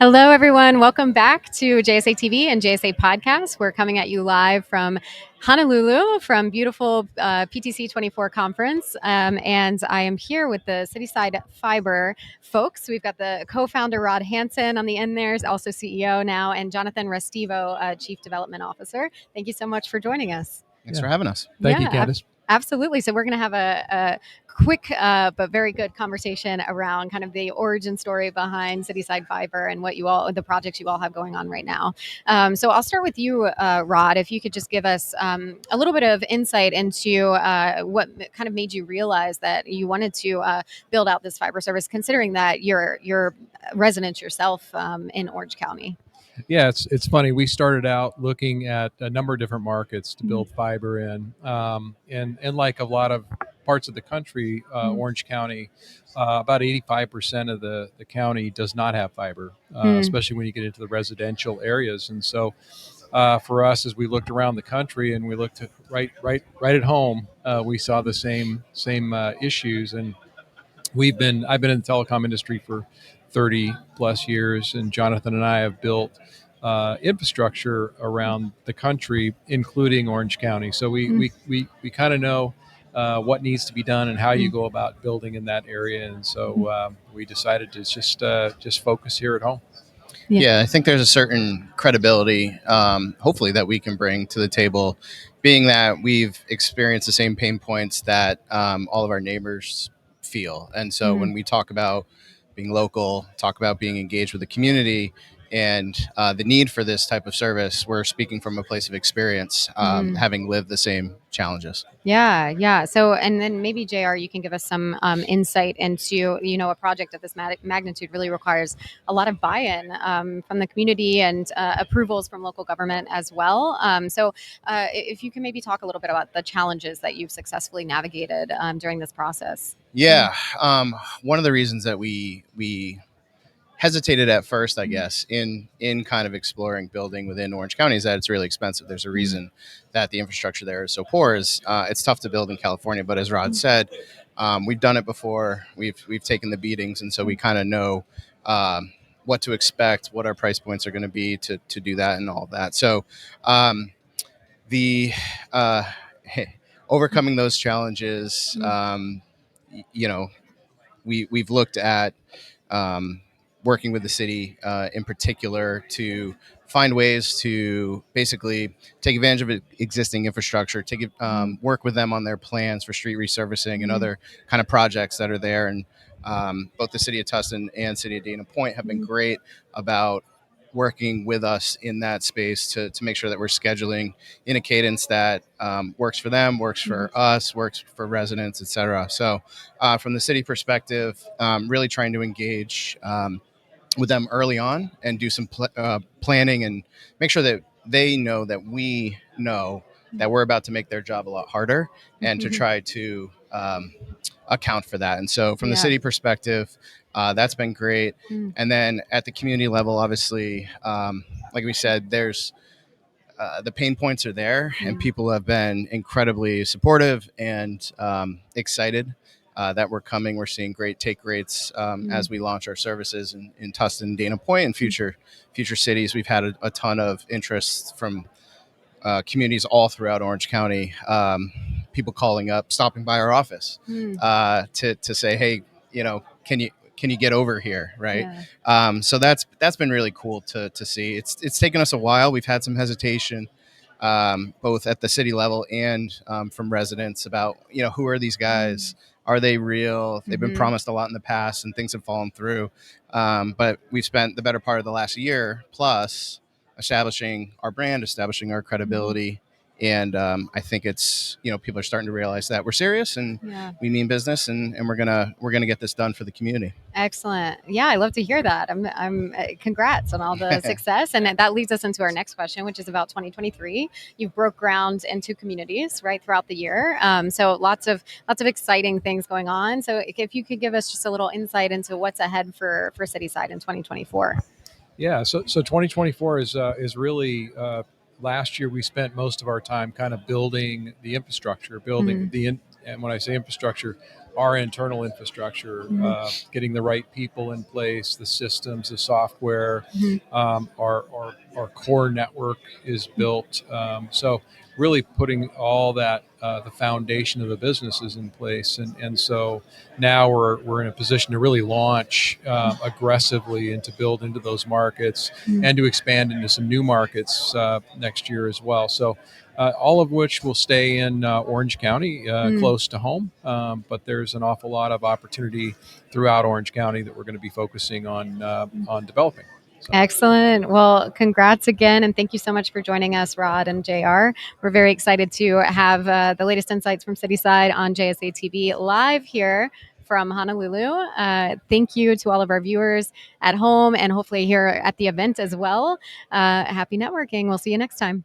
Hello, everyone. Welcome back to JSA TV and JSA Podcast. We're coming at you live from Honolulu, from beautiful PTC'24 conference. And I am here with the Cityside Fiber folks. We've got the co-founder, Rod Hanson, on the end there, is also CEO now, and Jonathan Restivo, Chief Development Officer. Thank you so much for joining us. Thanks for having us. Thank you, Candace. Absolutely. So we're going to have a quick but very good conversation around kind of the origin story behind Cityside Fiber and the projects you all have going on right now. So I'll start with you, Rod. If you could just give us a little bit of insight into what kind of made you realize that you wanted to build out this fiber service, considering that you're resident yourself in Orange County. Yeah, it's funny. We started out looking at a number of different markets to build fiber in, and like a lot of parts of the country, Orange County, about 85% of the county does not have fiber, especially when you get into the residential areas. And so, for us, as we looked around the country and we looked at right at home, we saw the same issues. And I've been in the telecom industry for 30 plus years, and Jonathan and I have built infrastructure around the country, including Orange County. So we kind of know what needs to be done and how you go about building in that area. And so we decided to just focus here at home. Yeah, I think there's a certain credibility, hopefully, that we can bring to the table, being that we've experienced the same pain points that all of our neighbors feel. And so when we talk about being local, talk about being engaged with the community and the need for this type of service, we're speaking from a place of experience, having lived the same challenges. Yeah. So, and then maybe JR, you can give us some insight into, a project of this magnitude really requires a lot of buy-in from the community and approvals from local government as well. So if you can maybe talk a little bit about the challenges that you've successfully navigated during this process. Yeah. One of the reasons that we hesitated at first, I guess, in kind of exploring building within Orange County is that it's really expensive. There's a reason that the infrastructure there is so poor. It's tough to build in California, but as Rod said, we've done it before. We've taken the beatings, and so we kind of know what to expect, what our price points are going to be to do that and all of that. So the overcoming those challenges, we've looked at working with the city in particular to find ways to basically take advantage of existing infrastructure, work with them on their plans for street resurfacing and other kind of projects that are there. And both the city of Tustin and city of Dana Point have been great about working with us in that space to make sure that we're scheduling in a cadence that works for them, works for us, works for residents, et cetera. So from the city perspective, really trying to engage with them early on and do some planning and make sure that they know that we know that we're about to make their job a lot harder and to try to account for that. And so from the city perspective, that's been great. And then at the community level, obviously, like we said, there's the pain points are there and people have been incredibly supportive and excited that we're coming. We're seeing great take rates as we launch our services in Tustin, Dana Point, and future cities. We've had a ton of interest from communities all throughout Orange County. People calling up, stopping by our office to say, hey, can you get over here, right? Yeah. So that's been really cool to see. It's taken us a while. We've had some hesitation, both at the city level and from residents about, who are these guys? Are they real? They've been promised a lot in the past and things have fallen through. But we've spent the better part of the last year plus establishing our brand, establishing our credibility. And I think it's, people are starting to realize that we're serious and we mean business and we're gonna get this done for the community. Excellent. Yeah, I love to hear that. I'm congrats on all the success. And that leads us into our next question, which is about 2023. You've broke ground in 2 communities right throughout the year. So lots of exciting things going on. So if you could give us just a little insight into what's ahead for Cityside in 2024. Yeah. So 2024 is really. Last year, we spent most of our time kind of building the infrastructure, and when I say infrastructure, our internal infrastructure, getting the right people in place, the systems, the software, our core network is built. So really putting all that, the foundation of the business is in place. And so now we're in a position to really launch aggressively and to build into those markets and to expand into some new markets next year as well. So all of which will stay in Orange County, close to home. But there's an awful lot of opportunity throughout Orange County that we're going to be focusing on developing. So. Excellent. Well, congrats again. And thank you so much for joining us, Rod and JR. We're very excited to have the latest insights from Cityside on JSA TV live here from Honolulu. Thank you to all of our viewers at home and hopefully here at the event as well. Happy networking. We'll see you next time.